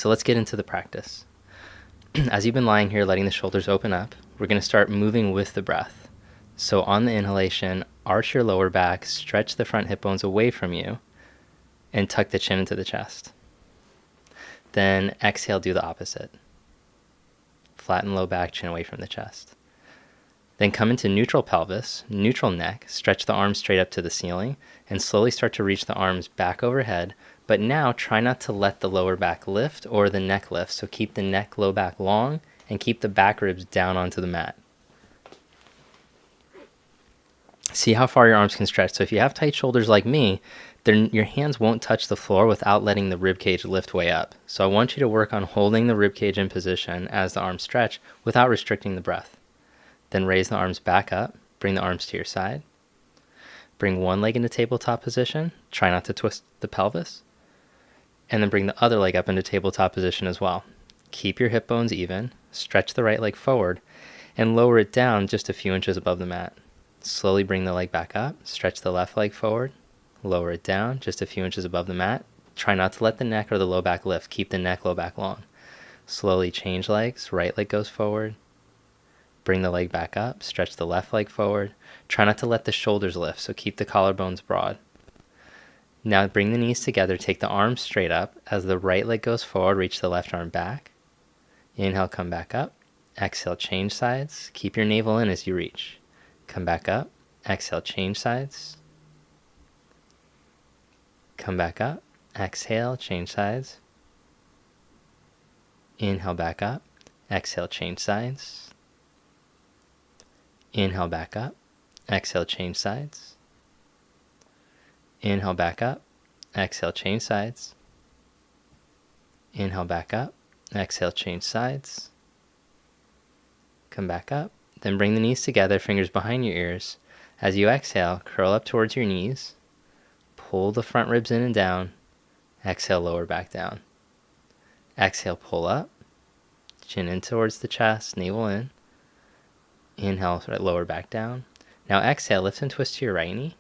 so let's get into the practice. As you've been lying here, letting the shoulders open up, we're going to start moving with the breath. So on the inhalation, arch your lower back, stretch the front hip bones away from you, and tuck the chin into the chest. Then exhale, do the opposite. Flatten low back, chin away from the chest. Then come into neutral pelvis, neutral neck, stretch the arms straight up to the ceiling, and slowly start to reach the arms back overhead. But now try not to let the lower back lift or the neck lift. So keep the neck, low back long, and keep the back ribs down onto the mat. See how far your arms can stretch. So if you have tight shoulders like me, then your hands won't touch the floor without letting the rib cage lift way up. So I want you to work on holding the rib cage in position as the arms stretch without restricting the breath. Then raise the arms back up, bring the arms to your side. Bring one leg into tabletop position, try not to twist the pelvis. And then bring the other leg up into tabletop position as well. Keep your hip bones even, stretch the right leg forward, and lower it down just a few inches above the mat. Slowly bring the leg back up, stretch the left leg forward, lower it down just a few inches above the mat. Try not to let the neck or the low back lift. Keep the neck, low back long. Slowly change legs, right leg goes forward. Bring the leg back up, stretch the left leg forward. Try not to let the shoulders lift, so keep the collarbones broad. Now bring the knees together, take the arms straight up. As the right leg goes forward, reach the left arm back. Inhale, come back up. Exhale, change sides. Keep your navel in as you reach. Come back up. Exhale, change sides. Come back up. Exhale, change sides. Inhale, back up. Exhale, change sides. Inhale, back up. Exhale, change sides. Inhale, back up. Exhale, change sides. Inhale, back up. Exhale, change sides. Come back up. Then bring the knees together, fingers behind your ears. As you exhale, curl up towards your knees. Pull the front ribs in and down. Exhale, lower back down. Exhale, pull up. Chin in towards the chest, navel in. Inhale, lower back down. Now exhale, lift and twist to your right knee.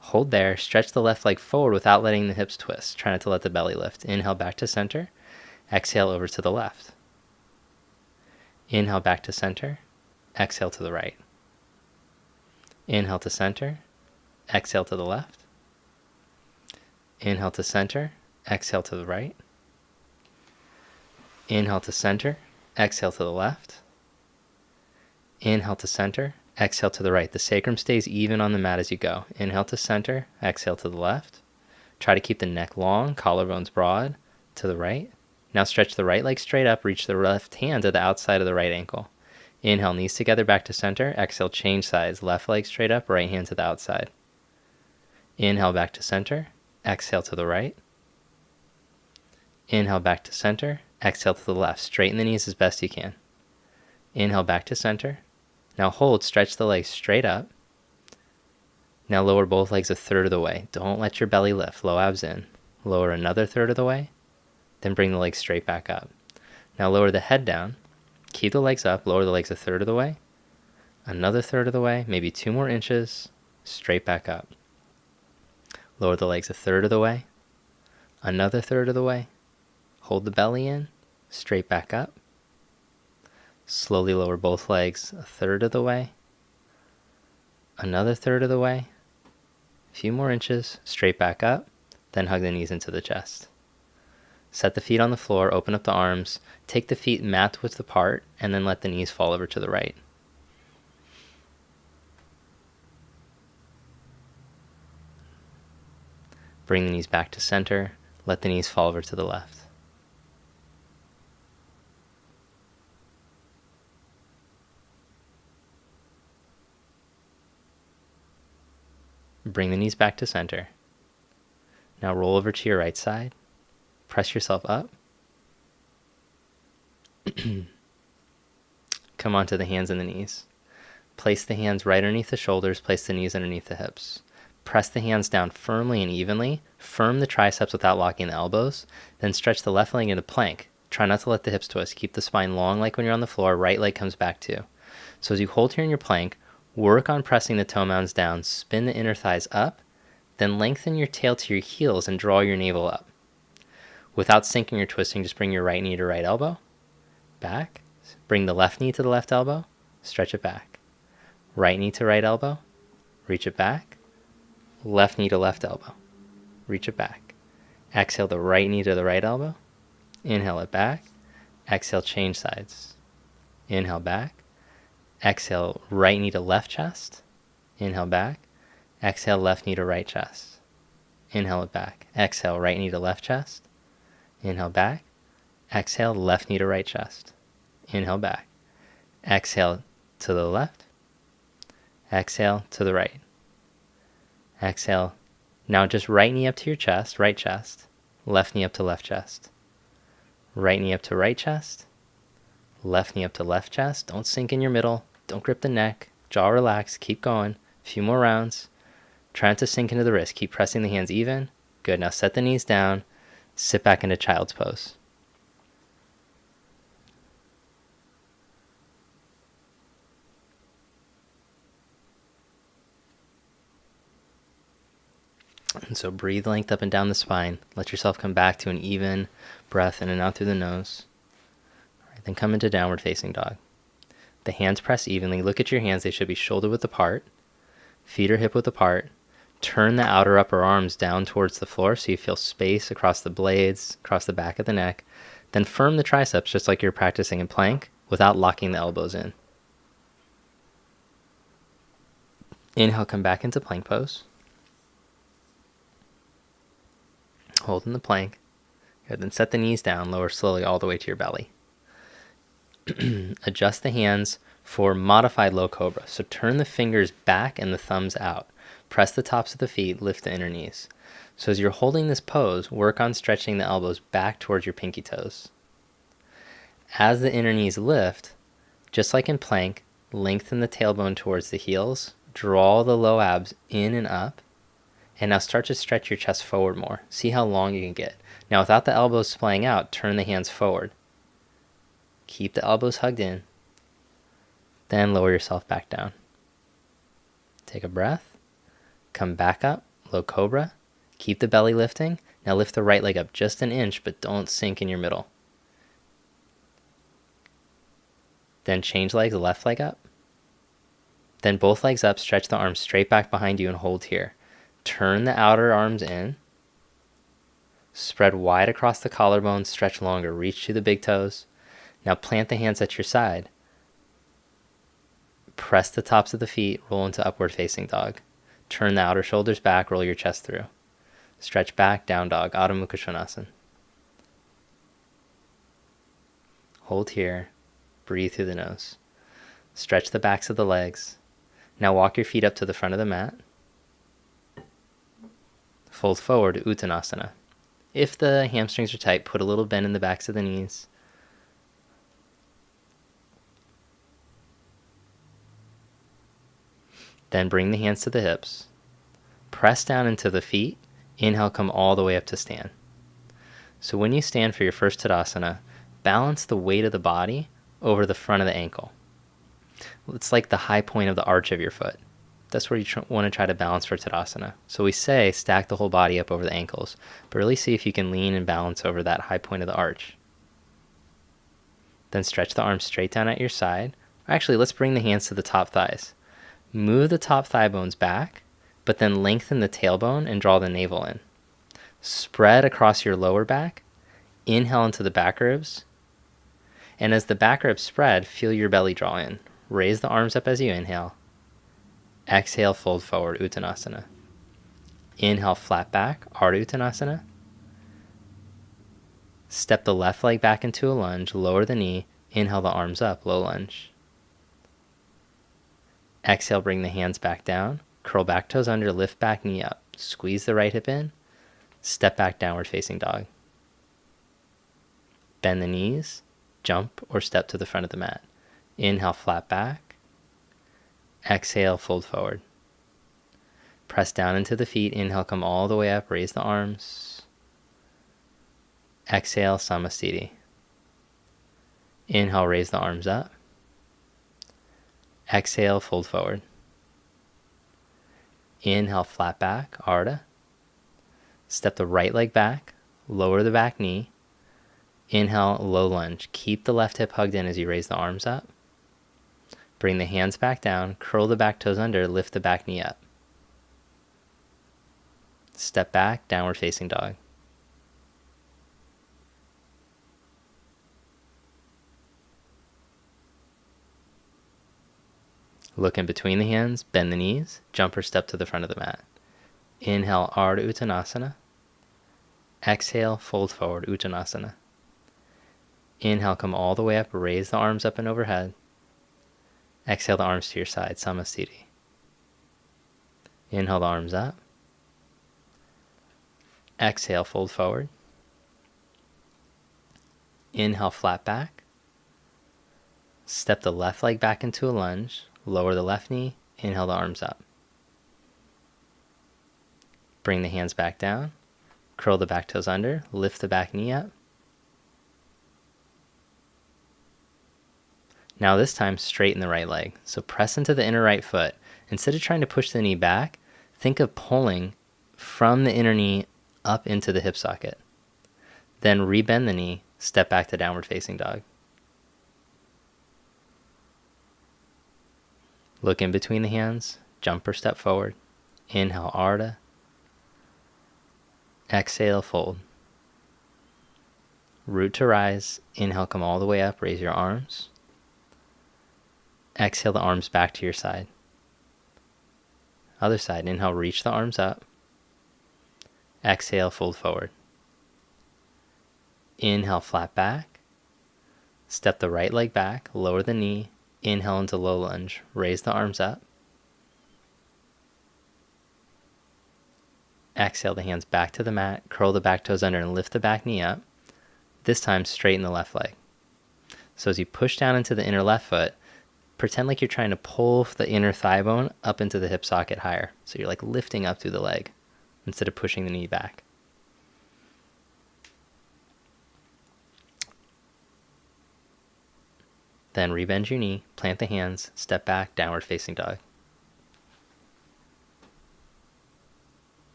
Hold there, stretch the left leg forward without letting the hips twist. Try not to let the belly lift. Inhale, back to center. Exhale, over to the left. Inhale, back to center. Exhale to the right. Inhale to center. Exhale to the left. Inhale to center. Exhale to the right. Inhale to center. Exhale to the left. Inhale to center. Exhale to the right. The sacrum stays even on the mat as you go. Inhale to center. Exhale to the left. Try to keep the neck long, collarbones broad, to the right. Now stretch the right leg straight up. Reach the left hand to the outside of the right ankle. Inhale, knees together, back to center. Exhale, change sides. Left leg straight up, right hand to the outside. Inhale, back to center. Exhale to the right. Inhale, back to center. Exhale to the left. Straighten the knees as best you can. Inhale, back to center. Now hold, stretch the legs straight up. Now lower both legs a third of the way. Don't let your belly lift. Low abs in. Lower another third of the way. Then bring the legs straight back up. Now lower the head down. Keep the legs up. Lower the legs a third of the way. Another third of the way. Maybe 2 more inches. Straight back up. Lower the legs a third of the way. Another third of the way. Hold the belly in. Straight back up. Slowly lower both legs a third of the way. Another third of the way. A few more inches. Straight back up. Then hug the knees into the chest. Set the feet on the floor. Open up the arms. Take the feet mat width apart. And then let the knees fall over to the right. Bring the knees back to center. Let the knees fall over to the left. Bring the knees back to center. Now roll over to your right side. Press yourself up. Come onto the hands and the knees. Place the hands right underneath the shoulders. Place the knees underneath the hips. Press the hands down firmly and evenly. Firm the triceps without locking the elbows. Then stretch the left leg into plank. Try not to let the hips twist. Keep the spine long like when you're on the floor. Right leg comes back too. So as you hold here in your plank, work on pressing the toe mounds down. Spin the inner thighs up. Then lengthen your tail to your heels and draw your navel up. Without sinking or twisting, just bring your right knee to right elbow, back. Bring the left knee to the left elbow, stretch it back. Right knee to right elbow, reach it back. Left knee to left elbow, reach it back. Exhale the right knee to the right elbow, inhale it back. Exhale, change sides. Inhale back. Exhale, right knee to left chest. Inhale back. Exhale, left knee to right chest. Inhale it back. Exhale, right knee to left chest. Inhale back. Exhale, left knee to right chest. Inhale back. Exhale to the left. Exhale to the right. Exhale. Now just right knee up to your chest, right chest. Left knee up to left chest. Right knee up to right chest. Left knee up to left chest. Don't sink in your middle. Don't grip the neck. Jaw relaxed. Keep going. A few more rounds. Try not to sink into the wrist. Keep pressing the hands even. Good. Now set the knees down. Sit back into child's pose. And so breathe length up and down the spine. Let yourself come back to an even breath in and out through the nose. All right, then come into downward facing dog. The hands press evenly. Look at your hands. They should be shoulder width apart. Feet are hip width apart. Turn the outer upper arms down towards the floor so you feel space across the blades, across the back of the neck. Then firm the triceps just like you're practicing in plank without locking the elbows in. Inhale, come back into plank pose. Hold in the plank. Good. Then set the knees down, lower slowly all the way to your belly. Adjust the hands for modified low cobra. So turn the fingers back and the thumbs out. Press the tops of the feet, lift the inner knees. So as you're holding this pose, work on stretching the elbows back towards your pinky toes. As the inner knees lift, just like in plank, lengthen the tailbone towards the heels, draw the low abs in and up, and now start to stretch your chest forward more. See how long you can get. Now without the elbows splaying out, turn the hands forward. Keep the elbows hugged in. Then lower yourself back down. Take a breath. Come back up, low cobra. Keep the belly lifting. Now lift the right leg up just an inch, but don't sink in your middle. Then change legs, left leg up. Then both legs up, stretch the arms straight back behind you and hold here. Turn the outer arms in. Spread wide across the collarbone, stretch longer, reach to the big toes. Now plant the hands at your side. Press the tops of the feet, roll into upward facing dog. Turn the outer shoulders back, roll your chest through. Stretch back, down dog, Adho Mukha Svanasana. Hold here, breathe through the nose. Stretch the backs of the legs. Now walk your feet up to the front of the mat. Fold forward to Uttanasana. If the hamstrings are tight, put a little bend in the backs of the knees. Then bring the hands to the hips. Press down into the feet. Inhale, come all the way up to stand. So when you stand for your first Tadasana, balance the weight of the body over the front of the ankle. It's like the high point of the arch of your foot. That's where you want to try to balance for Tadasana. So we say stack the whole body up over the ankles, but really see if you can lean and balance over that high point of the arch. Then stretch the arms straight down at your side. Actually, let's bring the hands to the top thighs. Move the top thigh bones back, but then lengthen the tailbone and draw the navel in. Spread across your lower back. Inhale into the back ribs. And as the back ribs spread, feel your belly draw in. Raise the arms up as you inhale. Exhale, fold forward, Uttanasana. Inhale, flat back, Ardha Uttanasana. Step the left leg back into a lunge, lower the knee. Inhale the arms up, low lunge. Exhale, bring the hands back down. Curl back toes under, lift back knee up. Squeeze the right hip in. Step back, downward facing dog. Bend the knees. Jump or step to the front of the mat. Inhale, flat back. Exhale, fold forward. Press down into the feet. Inhale, come all the way up. Raise the arms. Exhale, Samasthiti. Inhale, raise the arms up. Exhale, fold forward. Inhale, flat back, Ardha. Step the right leg back, lower the back knee. Inhale, low lunge. Keep the left hip hugged in as you raise the arms up. Bring the hands back down, curl the back toes under, lift the back knee up. Step back, downward facing dog. Look in between the hands, bend the knees, jump or step to the front of the mat. Inhale, Ardha Uttanasana. Exhale, fold forward, Uttanasana. Inhale, come all the way up, raise the arms up and overhead. Exhale the arms to your side, Samasthiti. Inhale the arms up. Exhale, fold forward. Inhale, flat back. Step the left leg back into a lunge. Lower the left knee. Inhale the arms up. Bring the hands back down. Curl the back toes under. Lift the back knee up. Now this time, straighten the right leg. So press into the inner right foot. Instead of trying to push the knee back, think of pulling from the inner knee up into the hip socket. Then rebend the knee, step back to downward facing dog. Look in between the hands, jump or step forward. Inhale, Ardha. Exhale, fold. Root to rise. Inhale, come all the way up, raise your arms. Exhale the arms back to your side. Other side, inhale, reach the arms up. Exhale, fold forward. Inhale, flat back. Step the right leg back, lower the knee. Inhale into low lunge, raise the arms up. Exhale the hands back to the mat, curl the back toes under and lift the back knee up. This time, straighten the left leg. So as you push down into the inner left foot, pretend like you're trying to pull the inner thigh bone up into the hip socket higher. So you're like lifting up through the leg instead of pushing the knee back. Then rebend your knee, plant the hands, step back, downward facing dog.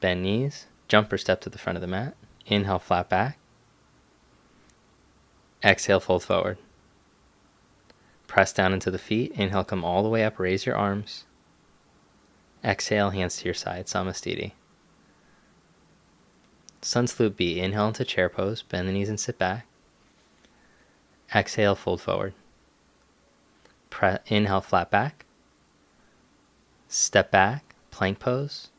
Bend knees, jump or step to the front of the mat. Inhale, flat back. Exhale, fold forward. Press down into the feet. Inhale, come all the way up, raise your arms. Exhale, hands to your side, Samasthiti. Sun Salute B. Inhale into chair pose, bend the knees and sit back. Exhale, fold forward. Inhale, flat back. Step back, plank pose.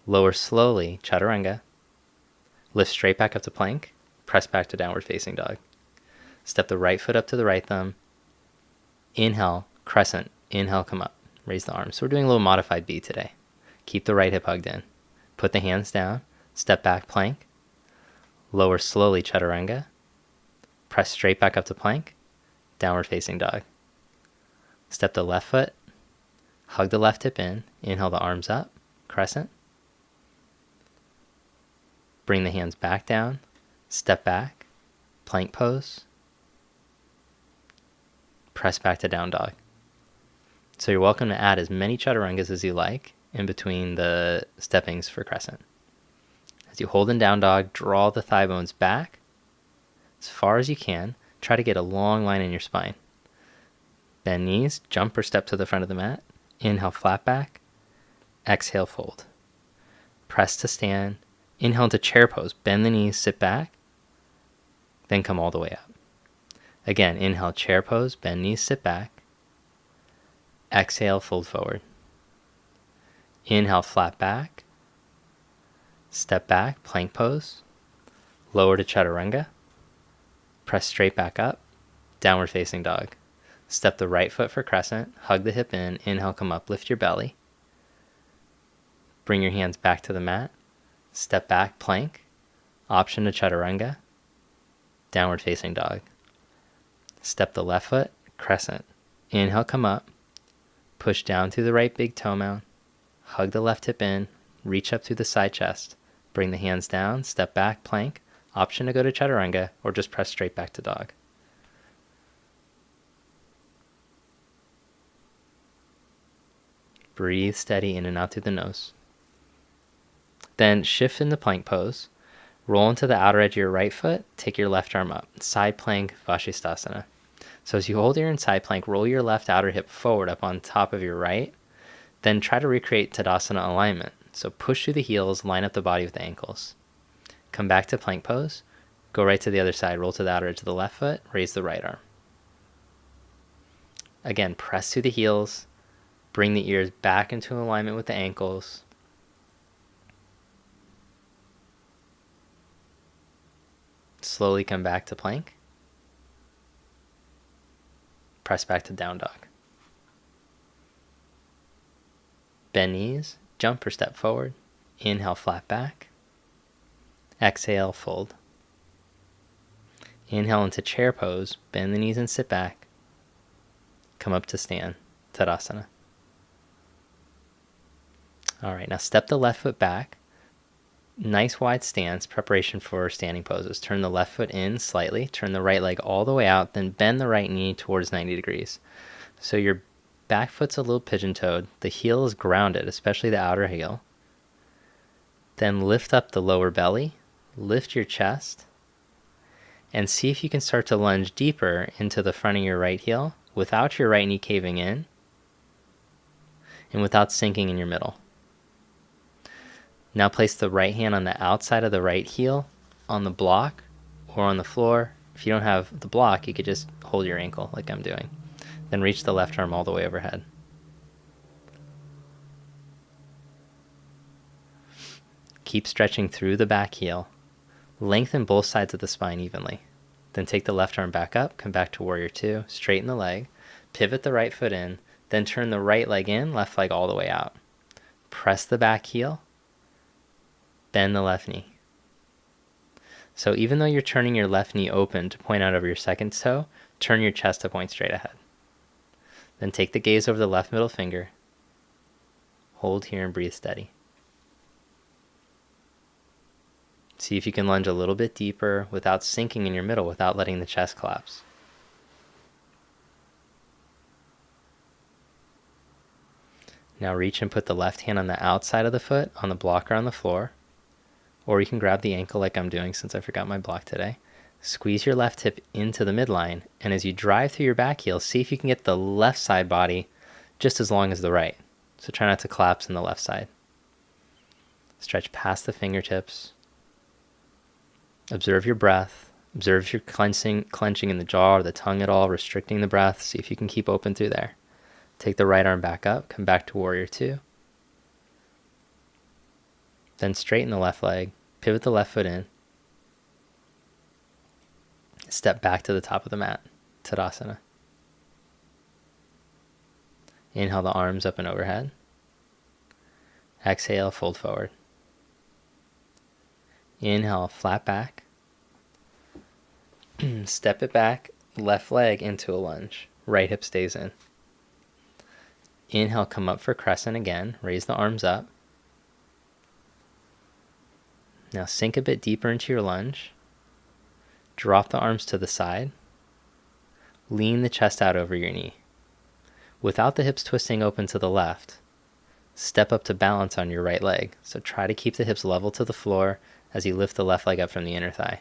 Lower slowly, Chaturanga. Lift straight back up to plank. Press back to downward facing dog. Step the right foot up to the right thumb. Inhale, crescent. Inhale, come up. Raise the arms. So we're doing a little modified B today. Keep the right hip hugged in. Put the hands down. Step back, plank. Lower slowly, Chaturanga. Press straight back up to plank. Downward facing dog. Step the left foot. Hug the left hip in. Inhale the arms up. Crescent. Bring the hands back down. Step back, plank pose, press back to down dog. So you're welcome to add as many chaturangas as you like in between the steppings for crescent. As you hold in down dog, draw the thigh bones back as far as you can. Try to get a long line in your spine. Bend knees, jump or step to the front of the mat. Inhale, flat back. Exhale, fold. Press to stand. Inhale into chair pose. Bend the knees, sit back. Then come all the way up. Again, inhale, chair pose, bend knees, sit back. Exhale, fold forward. Inhale, flat back. Step back, plank pose. Lower to Chaturanga. Press straight back up. Downward facing dog. Step the right foot for crescent. Hug the hip in. Inhale, come up, lift your belly. Bring your hands back to the mat. Step back, plank. Option to Chaturanga. Downward facing dog. Step the left foot, crescent. Inhale, come up. Push down through the right big toe mound. Hug the left hip in. Reach up through the side chest. Bring the hands down, step back, plank. Option to go to Chaturanga or just press straight back to dog. Breathe steady in and out through the nose. Then shift into plank pose. Roll into the outer edge of your right foot. Take your left arm up. Side plank Vashisthasana. So as you hold your side plank, roll your left outer hip forward up on top of your right. Then try to recreate Tadasana alignment. So push through the heels, line up the body with the ankles. Come back to plank pose. Go right to the other side. Roll to the outer edge of the left foot. Raise the right arm. Again, press through the heels. Bring the ears back into alignment with the ankles. Slowly come back to plank. Press back to down dog. Bend knees, jump or step forward. Inhale, flat back. Exhale, fold. Inhale into chair pose, bend the knees and sit back. Come up to stand, Tadasana. All right, now step the left foot back. Nice wide stance, preparation for standing poses. Turn the left foot in slightly, turn the right leg all the way out, then bend the right knee towards 90 degrees. So your back foot's a little pigeon-toed. The heel is grounded, especially the outer heel. Then lift up the lower belly, lift your chest, and see if you can start to lunge deeper into the front of your right heel without your right knee caving in and without sinking in your middle. Now place the right hand on the outside of the right heel on the block or on the floor. If you don't have the block, you could just hold your ankle like I'm doing. Then reach the left arm all the way overhead. Keep stretching through the back heel. Lengthen both sides of the spine evenly. Then take the left arm back up, come back to warrior two, straighten the leg, pivot the right foot in, then turn the right leg in, left leg all the way out. Press the back heel, bend the left knee. So even though you're turning your left knee open to point out over your second toe, turn your chest to point straight ahead. Then take the gaze over the left middle finger. Hold here and breathe steady. See if you can lunge a little bit deeper without sinking in your middle, without letting the chest collapse. Now reach and put the left hand on the outside of the foot, on the block or on the floor. Or you can grab the ankle like I'm doing since I forgot my block today. Squeeze your left hip into the midline, and as you drive through your back heel, see if you can get the left side body just as long as the right. So try not to collapse in the left side. Stretch past the fingertips. Observe your breath. Observe if you're clenching in the jaw or the tongue at all, restricting the breath. See if you can keep open through there. Take the right arm back up, come back to warrior two. Then straighten the left leg, pivot the left foot in. Step back to the top of the mat, Tadasana. Inhale the arms up and overhead. Exhale, fold forward. Inhale, flat back. Step it back, left leg into a lunge. Right hip stays in. Inhale, come up for crescent again. Raise the arms up. Now sink a bit deeper into your lunge. Drop the arms to the side. Lean the chest out over your knee. Without the hips twisting open to the left, step up to balance on your right leg. So try to keep the hips level to the floor as you lift the left leg up from the inner thigh.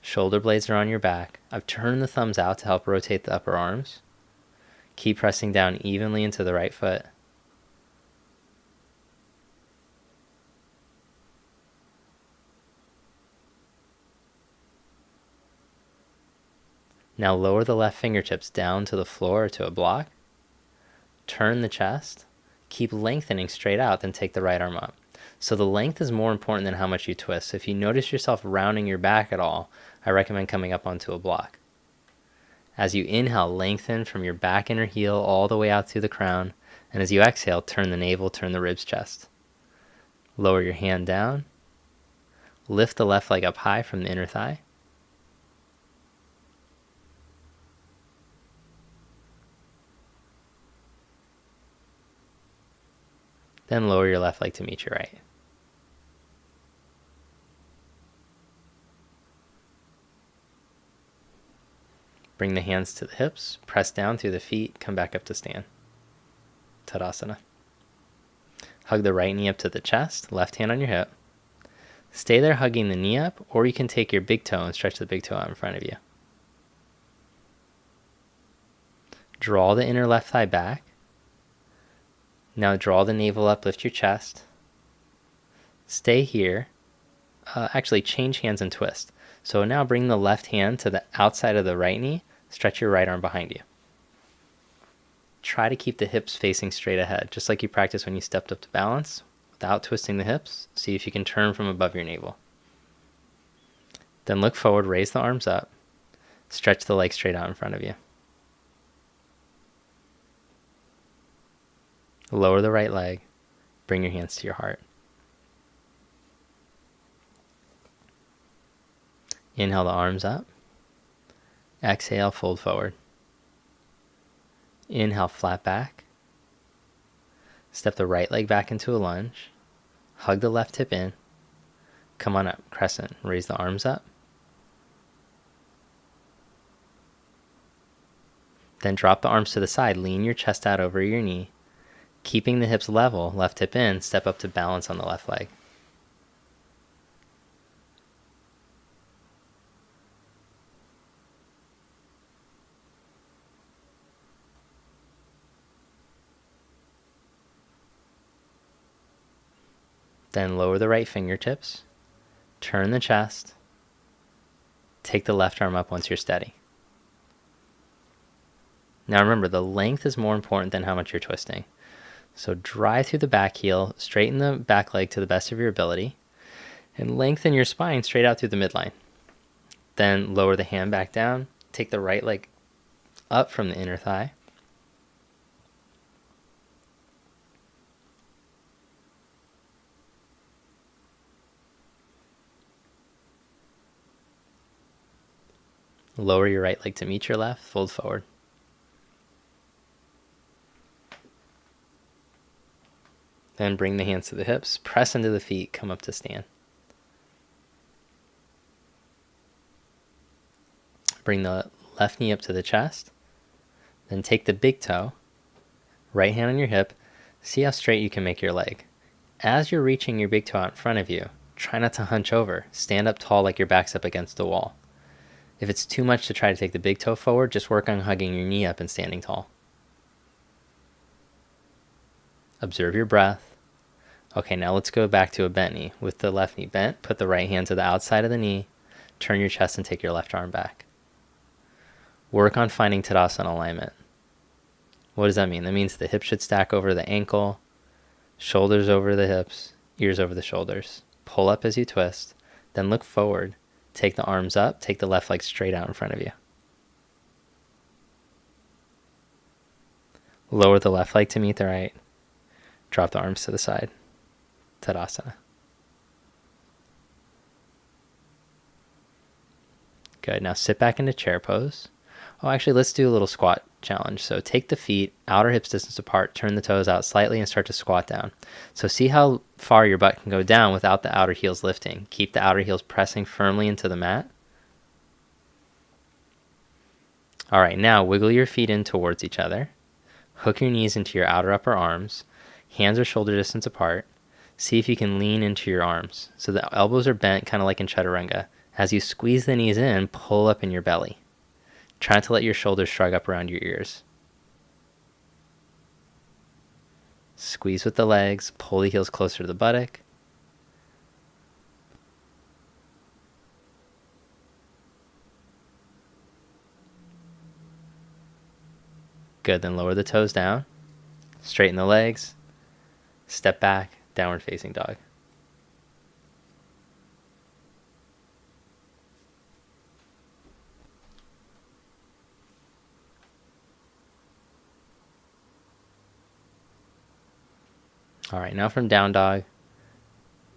Shoulder blades are on your back. I've turned the thumbs out to help rotate the upper arms. Keep pressing down evenly into the right foot. Now lower the left fingertips down to the floor or to a block. Turn the chest. Keep lengthening straight out, then take the right arm up. So the length is more important than how much you twist. So if you notice yourself rounding your back at all, I recommend coming up onto a block. As you inhale, lengthen from your back inner heel all the way out through the crown. And as you exhale, turn the navel, turn the ribs, chest. Lower your hand down. Lift the left leg up high from the inner thigh. Then lower your left leg to meet your right. Bring the hands to the hips, press down through the feet, come back up to stand. Tadasana. Hug the right knee up to the chest, left hand on your hip. Stay there hugging the knee up, or you can take your big toe and stretch the big toe out in front of you. Draw the inner left thigh back. Now draw the navel up, lift your chest. Stay here. Actually, change hands and twist. So now bring the left hand to the outside of the right knee. Stretch your right arm behind you. Try to keep the hips facing straight ahead, just like you practiced when you stepped up to balance. Without twisting the hips, see if you can turn from above your navel. Then look forward, raise the arms up. Stretch the legs straight out in front of you. Lower the right leg. Bring your hands to your heart. Inhale the arms up. Exhale, fold forward. Inhale, flat back. Step the right leg back into a lunge. Hug the left hip in. Come on up, crescent. Raise the arms up. Then drop the arms to the side. Lean your chest out over your knee. Keeping the hips level, left hip in, step up to balance on the left leg. Then lower the right fingertips, turn the chest, take the left arm up once you're steady. Now remember, the length is more important than how much you're twisting. So drive through the back heel, straighten the back leg to the best of your ability, and lengthen your spine straight out through the midline. Then lower the hand back down, take the right leg up from the inner thigh. Lower your right leg to meet your left, fold forward. Then bring the hands to the hips, press into the feet, come up to stand. Bring the left knee up to the chest. Then take the big toe, right hand on your hip. See how straight you can make your leg. As you're reaching your big toe out in front of you, try not to hunch over. Stand up tall like your back's up against the wall. If it's too much to try to take the big toe forward, just work on hugging your knee up and standing tall. Observe your breath. Okay, now let's go back to a bent knee. With the left knee bent, put the right hand to the outside of the knee, turn your chest and take your left arm back. Work on finding Tadasana alignment. What does that mean? That means the hips should stack over the ankle, shoulders over the hips, ears over the shoulders. Pull up as you twist, then look forward. Take the arms up, take the left leg straight out in front of you. Lower the left leg to meet the right. Drop the arms to the side. Tadasana. Good. Now sit back into chair pose. Oh, actually, let's do a little squat challenge. So take the feet, outer hips distance apart, turn the toes out slightly, and start to squat down. So see how far your butt can go down without the outer heels lifting. Keep the outer heels pressing firmly into the mat. All right, now wiggle your feet in towards each other. Hook your knees into your outer upper arms. Hands are shoulder distance apart. See if you can lean into your arms. So the elbows are bent, kind of like in chaturanga. As you squeeze the knees in, pull up in your belly. Try not to let your shoulders shrug up around your ears. Squeeze with the legs, pull the heels closer to the buttock. Good, then lower the toes down, straighten the legs, step back, downward facing dog. All right, now from down dog,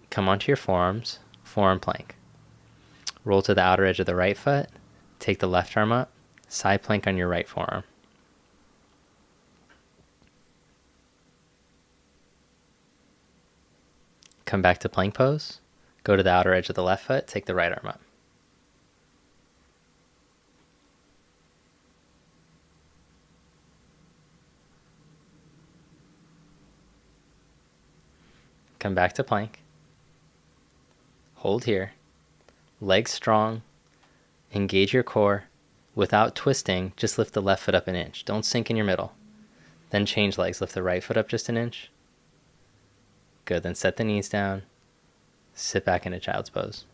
come onto your forearms, forearm plank. Roll to the outer edge of the right foot, take the left arm up, side plank on your right forearm. Come back to plank pose, go to the outer edge of the left foot, take the right arm up. come back to plank. Hold here. Legs strong. Engage your core. Without twisting, just lift the left foot up an inch. Don't sink in your middle. Then change legs. Lift the right foot up just an inch. Good. Then set the knees down. Sit back into child's pose.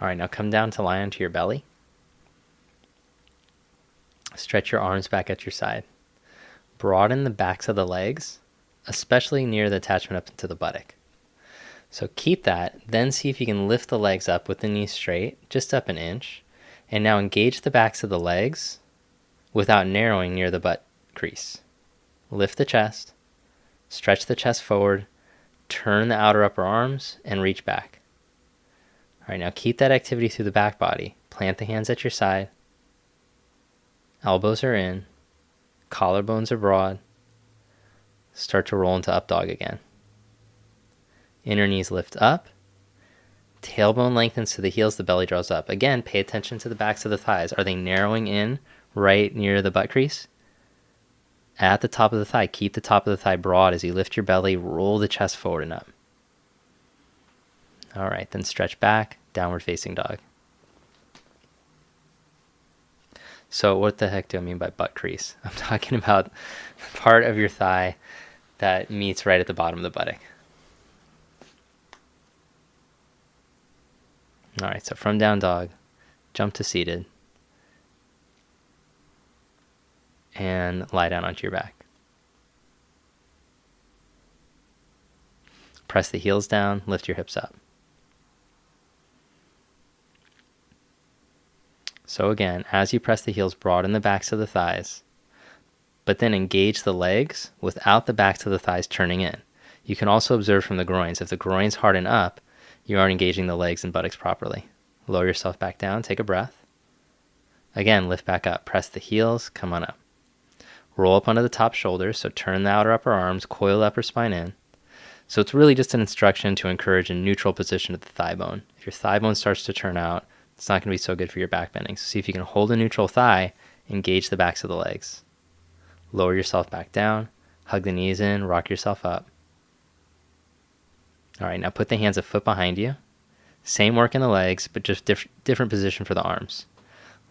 All right, now come down to lie onto your belly. Stretch your arms back at your side. Broaden the backs of the legs, especially near the attachment up into the buttock. So keep that, then see if you can lift the legs up with the knees straight, just up an inch. And now engage the backs of the legs without narrowing near the butt crease. Lift the chest, stretch the chest forward, turn the outer upper arms, and reach back. All right, now keep that activity through the back body. Plant the hands at your side. Elbows are in. Collarbones are broad. Start to roll into up dog again. Inner knees lift up. Tailbone lengthens to the heels, the belly draws up. Again, pay attention to the backs of the thighs. Are they narrowing in right near the butt crease? At the top of the thigh, keep the top of the thigh broad as you lift your belly, roll the chest forward and up. All right, then stretch back, downward facing dog. So what the heck do I mean by butt crease? I'm talking about the part of your thigh that meets right at the bottom of the buttock. All right, so from down dog, jump to seated, and lie down onto your back. Press the heels down, lift your hips up. So again, as you press the heels, broaden the backs of the thighs, but then engage the legs without the backs of the thighs turning in. You can also observe from the groins. If the groins harden up, you aren't engaging the legs and buttocks properly. Lower yourself back down, take a breath. Again, lift back up, press the heels, come on up. Roll up onto the top shoulders, so turn the outer upper arms, coil the upper spine in. So it's really just an instruction to encourage a neutral position of the thigh bone. If your thigh bone starts to turn out, it's not going to be so good for your back bending. So see if you can hold a neutral thigh, engage the backs of the legs. Lower yourself back down, hug the knees in, rock yourself up. All right, now put the hands a foot behind you. Same work in the legs, but just different position for the arms.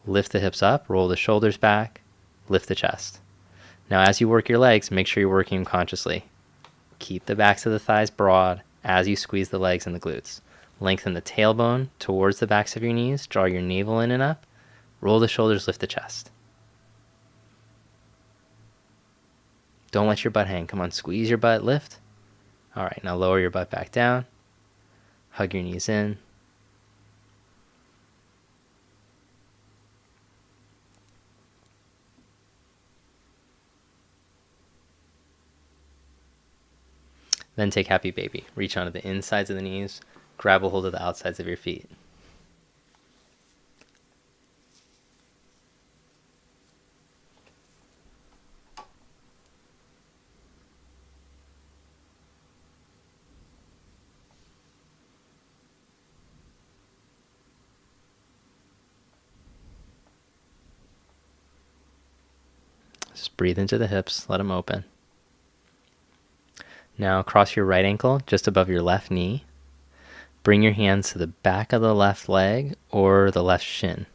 Lift the hips up, roll the shoulders back, lift the chest. Now as you work your legs, make sure you're working them consciously. Keep the backs of the thighs broad as you squeeze the legs and the glutes. Lengthen the tailbone towards the backs of your knees. Draw your navel in and up. Roll the shoulders, lift the chest. Don't let your butt hang. Come on, squeeze your butt, lift. All right, now lower your butt back down. Hug your knees in. Then take happy baby. Reach onto the insides of the knees. Grab a hold of the outsides of your feet. Just breathe into the hips, let them open. Now cross your right ankle just above your left knee. Bring your hands to the back of the left leg or the left shin.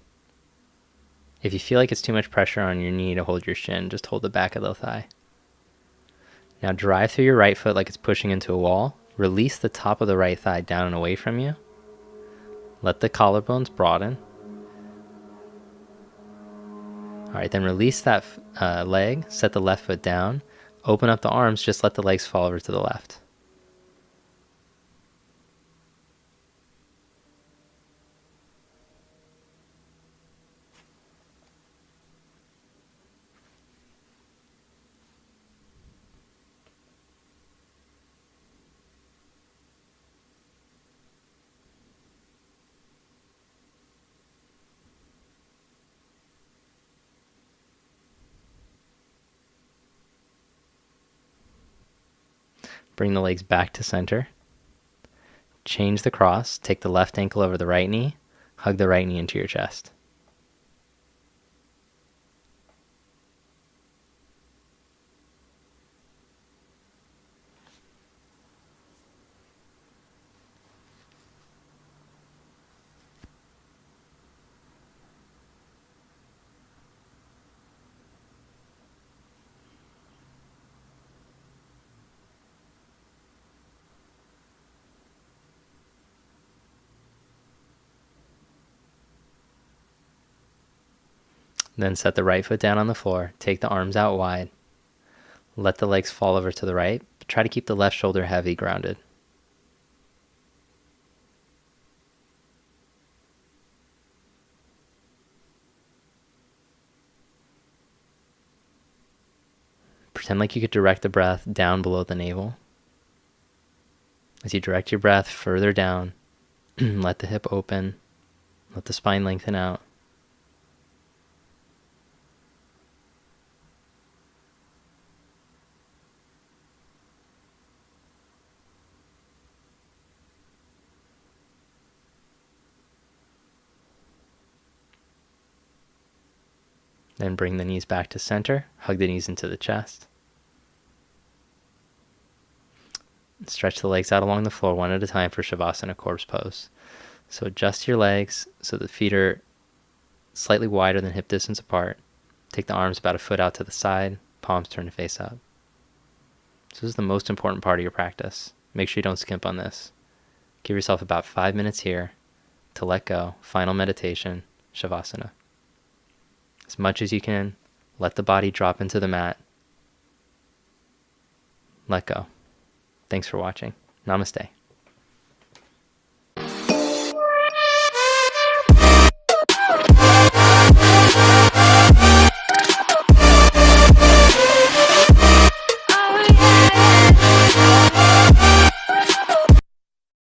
If you feel like it's too much pressure on your knee to hold your shin, just hold the back of the thigh. Now drive through your right foot like it's pushing into a wall. Release the top of the right thigh down and away from you. Let the collarbones broaden. All right, then release that leg, set the left foot down. Open up the arms, just let the legs fall over to the left. Bring the legs back to center. Change the cross. Take the left ankle over the right knee. Hug the right knee into your chest. Then set the right foot down on the floor. Take the arms out wide. Let the legs fall over to the right. But try to keep the left shoulder heavy, grounded. Pretend like you could direct the breath down below the navel. As you direct your breath further down, let the hip open. Let the spine lengthen out. Then bring the knees back to center. Hug the knees into the chest. Stretch the legs out along the floor one at a time for Shavasana corpse pose. So adjust your legs so the feet are slightly wider than hip distance apart. Take the arms about a foot out to the side. Palms turn to face up. So this is the most important part of your practice. Make sure you don't skimp on this. Give yourself about 5 minutes here to let go. Final meditation, Shavasana. As much as you can, let the body drop into the mat. Let go. Thanks for watching. Namaste.